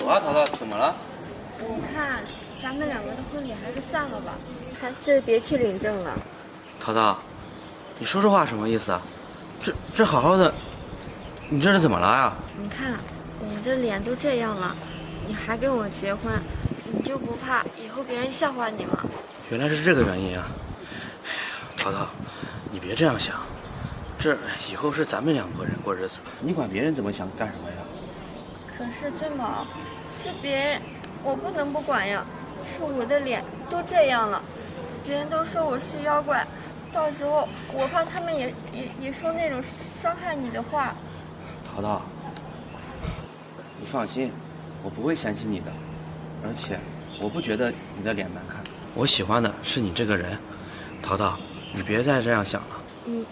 走啊，淘淘，怎么了？我看咱们两个的婚礼还是算了吧，还是别去领证了。淘淘，你说这话什么意思啊？这好好的，你这是怎么了呀？你看我的脸都这样了，你还跟我结婚，你就不怕以后别人笑话你吗？原来是这个原因啊！淘淘，你别这样想，这以后是咱们两个人过日子，你管别人怎么想干什么呀？可是尊宝，是别人，我不能不管呀。是我的脸都这样了，别人都说我是妖怪，到时候我怕他们也说那种伤害你的话。淘淘，你放心，我不会嫌弃你的，而且我不觉得你的脸难看，我喜欢的是你这个人。淘淘，你别再这样想了。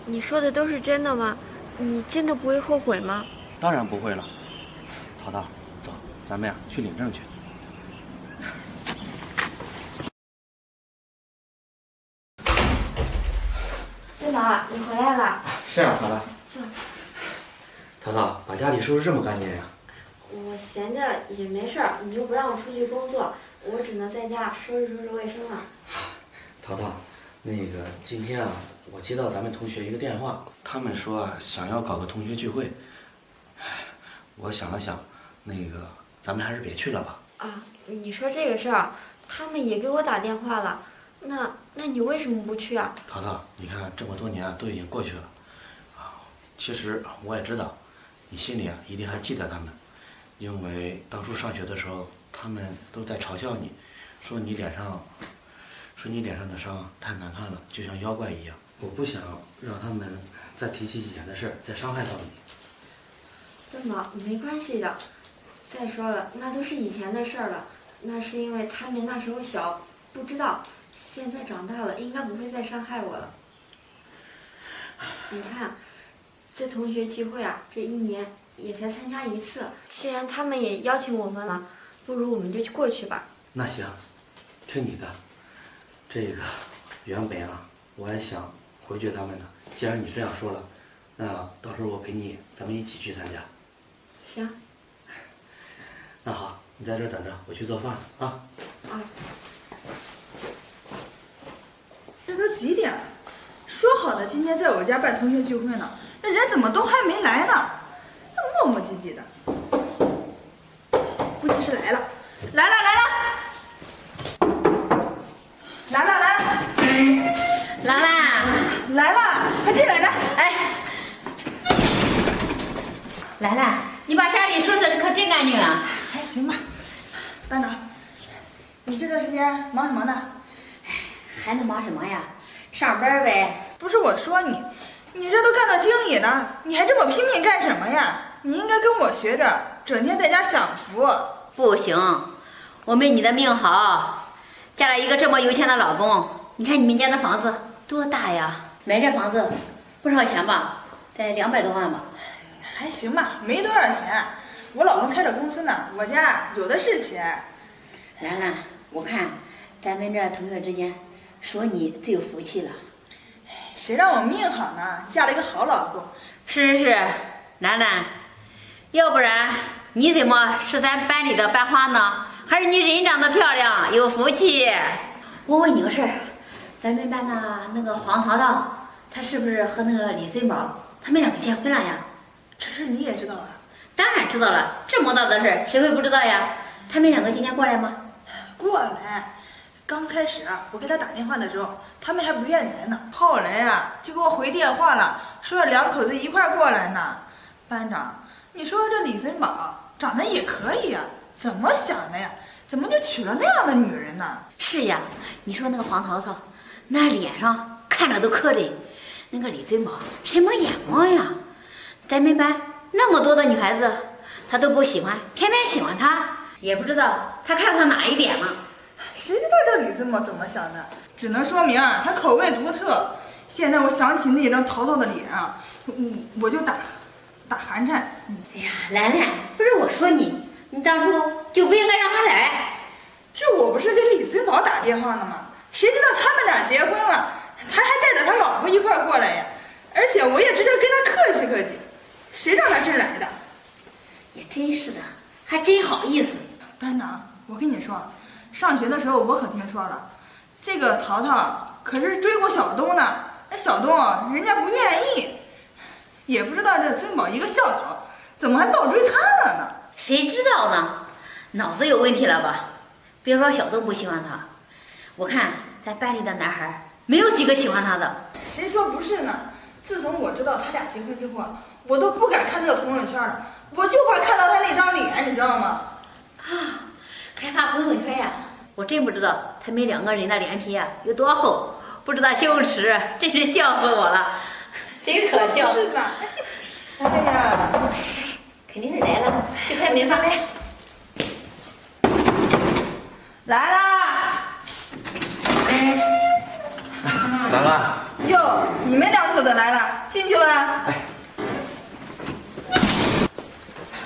你说的都是真的吗？你真的不会后悔吗？当然不会了。淘淘，走，咱们呀去领证去。尊宝，你回来了。是啊，淘淘。坐。淘淘，把家里收拾这么干净呀？我闲着也没事儿，你又不让我出去工作，我只能在家收拾卫生了。淘淘，那个今天啊，我接到咱们同学一个电话，他们说啊想要搞个同学聚会。我想了想，那个咱们还是别去了吧。啊，你说这个事儿，他们也给我打电话了，那你为什么不去啊？淘淘，你看这么多年啊都已经过去了，啊，其实我也知道，你心里啊一定还记得他们，因为当初上学的时候，他们都在嘲笑你，说你脸上的伤太难看了，就像妖怪一样。我不想让他们再提起以前的事儿，再伤害到你。尊宝，没关系的。再说了，那都是以前的事儿了，那是因为他们那时候小，不知道，现在长大了，应该不会再伤害我了。你看，这同学聚会啊，这一年也才参加一次，既然他们也邀请我们了，不如我们就过去吧。那行，听你的。这个原本啊，我还想回绝他们的。既然你这样说了，那到时候我陪你，咱们一起去参加。行。那好，你在这等着，我去做饭了啊。啊。这都几点了？说好的今天在我家办同学聚会呢，那人怎么都还没来呢？这磨磨唧唧的，估计是来了，来了。兰兰，来了，快进来的。哎，兰兰，你把家里收拾的可真干净啊！还行吧。班长，你这段时间忙什么呢？还能忙什么呀？上班呗。不是我说你，你这都干到经理了，你还这么拼命干什么呀？你应该跟我学着，整天在家享福。不行，我没你的命好，嫁了一个这么有钱的老公。你看你们家的房子多大呀？买这房子不少钱吧？得200多万吧？还行吧，没多少钱。我老公开着公司呢，我家有的是钱。兰兰，我看咱们这同学之间，说你最有福气了。谁让我命好呢？嫁了一个好老公。是，兰兰，要不然你怎么是咱班里的班花呢？还是你人长得漂亮，有福气？我问你个事儿，咱们班的那个黄淘淘，她是不是和那个李尊宝他们两个结婚了呀？这事你也知道啊？当然知道了，这么大的事儿谁会不知道呀？他们两个今天过来吗？过来。刚开始啊，我给他打电话的时候，他们还不愿来呢。后来啊，就给我回电话了，说两口子一块儿过来呢。班长，你说这李尊宝长得也可以呀，怎么想的呀？怎么就娶了那样的女人呢？是呀，你说那个黄淘淘，那脸上看着都磕碜，那个李尊宝什么眼光呀？咱们班那么多的女孩子，他都不喜欢，偏偏喜欢他，也不知道他看上哪一点了。谁知道这李尊宝怎么想的？只能说明啊，他口味独特。现在我想起那张淘淘的脸啊，我就打寒颤。哎呀，兰兰，不是我说你当初就不应该让他来。这我不是给李尊宝打电话呢吗？谁知道他们俩结婚了，他还带着他老婆一块儿过来呀。而且我也知道跟他客气客气，谁让他真来的？也真是的，还真好意思。班长，我跟你说，上学的时候我可听说了，这个淘淘可是追过小东呢。那小东人家不愿意，也不知道这尊宝一个校草，怎么还倒追他了呢？谁知道呢？脑子有问题了吧？别说小东不喜欢他，我看在班里的男孩没有几个喜欢他的。谁说不是呢？自从我知道他俩结婚之后，我都不敢看他的朋友圈了，我就怕看到他那张脸，你知道吗？啊，还怕朋友圈呀？我真不知道他们两个人的脸皮呀有多厚，不知道羞耻，真是笑死我了，真可笑。是的。哎呀，肯定是来了，去开门吧。来啦！来了。哟，你们两口子来了，进去吧。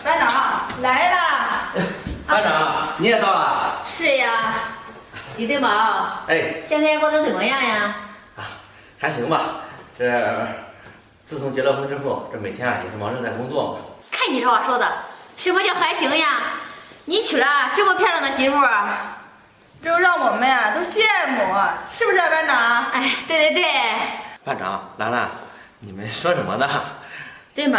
班长来啦！班长，你也到了。是呀，李对宝，哎，现在过得怎么样呀？还行吧。自从结了婚之后，这每天也是忙着在工作嘛。看你这话说的，什么叫还行呀？你娶了这么漂亮的媳妇儿，这让我们呀都羡慕，是不是啊，班长？哎，对对对。班长，兰兰，你们说什么呢？对宝，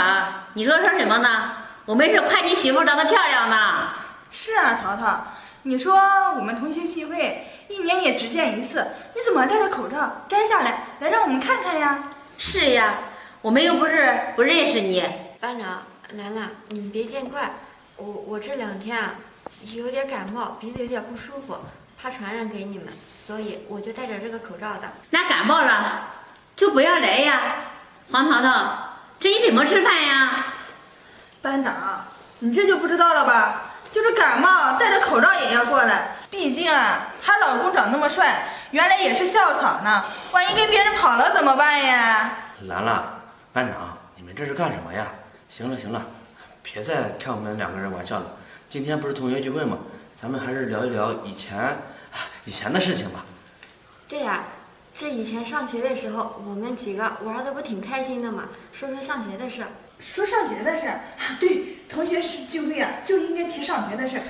你说什么呢？我们是夸你媳妇长得漂亮呢。是啊，淘淘，你说我们同学聚会一年也只见一次，你怎么戴着口罩摘下来让我们看看呀？是呀，我们又不是不认识你。班长，兰兰，你们别见怪，我这2天啊有点感冒，鼻子有点不舒服，怕传染给你们，所以我就戴着这个口罩的。那感冒了就不要来呀，黄淘淘，这你怎么吃饭呀？班长，你这就不知道了吧？就是感冒戴着口罩也要过来，毕竟啊，她老公长那么帅，原来也是校草呢，万一跟别人跑了怎么办呀？兰兰，班长，你们这是干什么呀？行了行了，别再开我们2个人玩笑了。今天不是同学聚会吗？咱们还是聊一聊以前的事情吧。对呀，这以前上学的时候，我们几个玩的不挺开心的嘛，说说上学的事。说上学的事儿，对，同学聚会啊，就应该提上学的事儿。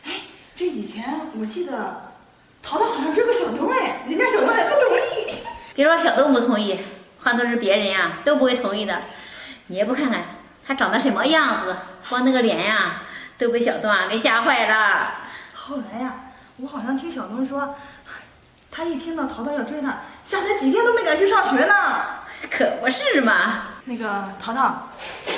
哎，这以前我记得，淘淘好像追过小东哎，人家小东还不同意。别说小东不同意，换做是别人呀，都不会同意的。你也不看看他长得什么样子，光那个脸呀，都被小东啊给吓坏了。后来呀，我好像听小东说，他一听到淘淘要追他，吓得几天都没敢去上学呢。可不是嘛。那个淘淘，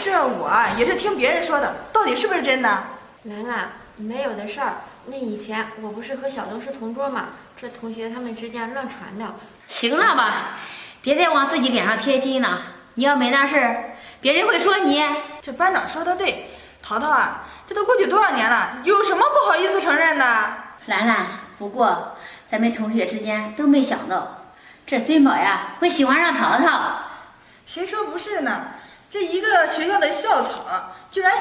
这我也是听别人说的，到底是不是真的？兰兰，没有的事儿。那以前我不是和小东是同桌嘛，这同学他们之间乱传的。行了吧，别再往自己脸上贴金了。你要没那事儿，别人会说你。这班长说的对，淘淘啊，这都过去多少年了，有什么不好意思承认的？兰兰，不过咱们同学之间都没想到，这尊宝呀会喜欢上淘淘。谁说不是呢？这一个学校的校草，居然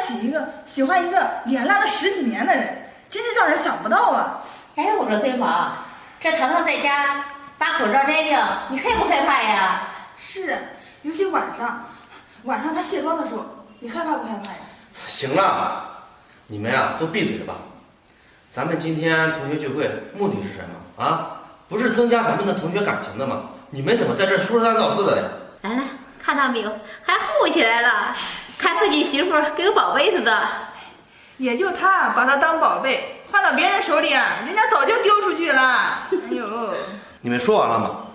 喜欢一个脸烂了10几年的人，真是让人想不到啊！哎，我说尊宝，这淘淘在家把口罩摘掉，你害不害怕呀？是，尤其晚上他卸妆的时候，你害怕不害怕呀？行了，你们呀都闭嘴吧。咱们今天同学聚会目的是什么啊？不是增加咱们的同学感情的吗？你们怎么在这说三道四的呀？来来，看到没有，还护起来了，看自己媳妇跟宝贝似的。也就他把他当宝贝，换到别人手里啊，人家早就丢出去了。哎呦，你们说完了吗？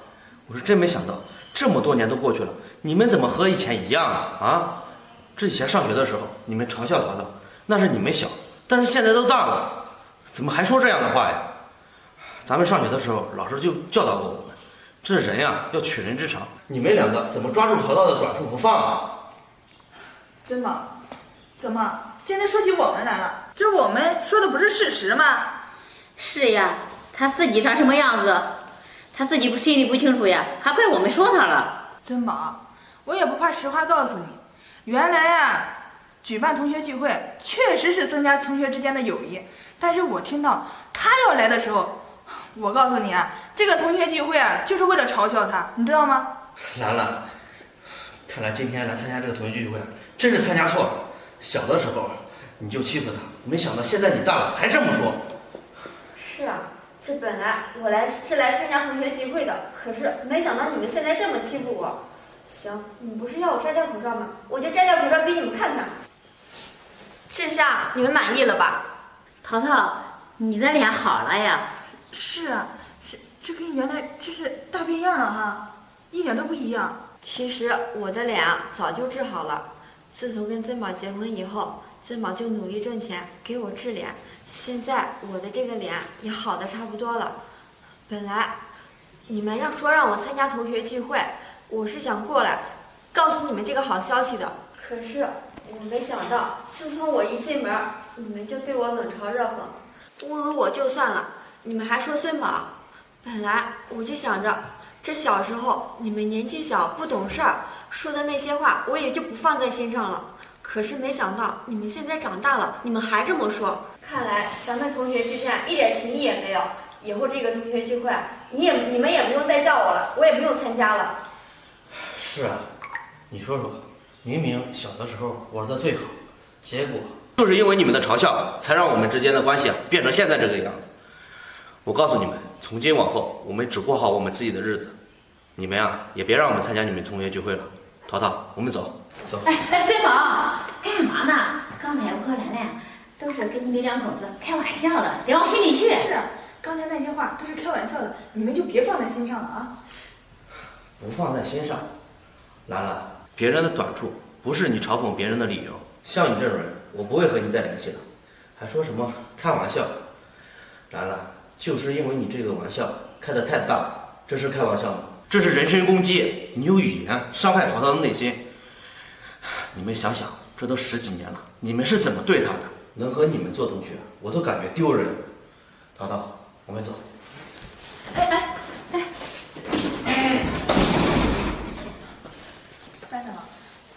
我是真没想到，这么多年都过去了，你们怎么和以前一样啊？这以前上学的时候，你们嘲笑淘淘，那是你们小，但是现在都大了，怎么还说这样的话呀？咱们上学的时候，老师就教导过我们，这人呀要取人之长。你们2个怎么抓住淘淘的短处不放啊？真的？怎么现在说起我们来了？这我们说的不是事实吗？是呀，他自己长什么样子，他自己心里不清楚呀，还怪我们说他了。珍宝，我也不怕实话告诉你，原来啊，举办同学聚会确实是增加同学之间的友谊，但是我听到他要来的时候，我告诉你啊，这个同学聚会啊，就是为了嘲笑他，你知道吗？兰兰，看来今天来参加这个同学聚会，真是参加错了。小的时候，你就欺负他，没想到现在你大了还这么说。是啊，这本来我是来参加同学聚会的，可是没想到你们现在这么欺负我。行，你们不是要我摘掉口罩吗？我就摘掉口罩给你们看看。这下你们满意了吧？淘淘，你的脸好了呀？是啊，这跟原来就是大变样了哈，一点都不一样。其实我的脸啊早就治好了，自从跟曾宝结婚以后，曾宝就努力挣钱给我治脸，现在我的这个脸也好的差不多了。本来你们让我参加同学聚会，我是想过来告诉你们这个好消息的，可是我没想到，自从我一进门，你们就对我冷嘲热讽，侮辱我就算了，你们还说孙宝。本来我就想着，这小时候你们年纪小不懂事儿，说的那些话我也就不放在心上了。可是没想到你们现在长大了，你们还这么说，看来咱们同学之间一点情谊也没有。以后这个同学聚会，你们也不用再叫我了，我也不用参加了。是啊，你说说，明明小的时候玩的最好，结果就是因为你们的嘲笑，才让我们之间的关系变成现在这个样子。我告诉你们，从今往后，我们只过好我们自己的日子。你们呀，也别让我们参加你们同学聚会了。淘淘，我们走。走。哎，孙宝，干嘛呢？刚才我和兰兰都是跟你们两口子开玩笑的，别往心里去。是啊，刚才那些话都是开玩笑的，你们就别放在心上了啊。不放在心上，兰兰，别人的短处不是你嘲讽别人的理由。像你这种人，我不会和你再联系的。还说什么开玩笑？兰兰，就是因为你这个玩笑开得太大了，这是开玩笑吗？这是人身攻击，你用语言伤害淘淘的内心。你们想想，这都10几年了，你们是怎么对他的？能和你们做同学，我都感觉丢人。淘淘，我们走。班长，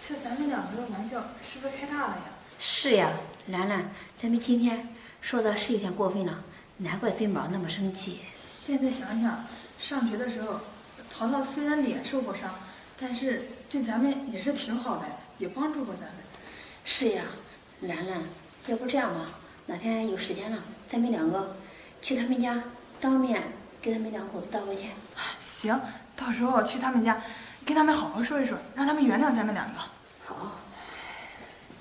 这咱们两个的玩笑是不是开大了呀？是呀，兰兰，咱们今天说的是有点过分了，难怪尊宝那么生气。现在想想，上学的时候，淘淘虽然脸受过伤，但是对咱们也是挺好的，也帮助过咱们。是呀，兰兰，要不这样吧，哪天有时间了，咱们两个去他们家，当面给他们两口子道个歉。行，到时候去他们家，跟他们好好说一说，让他们原谅咱们两个。好。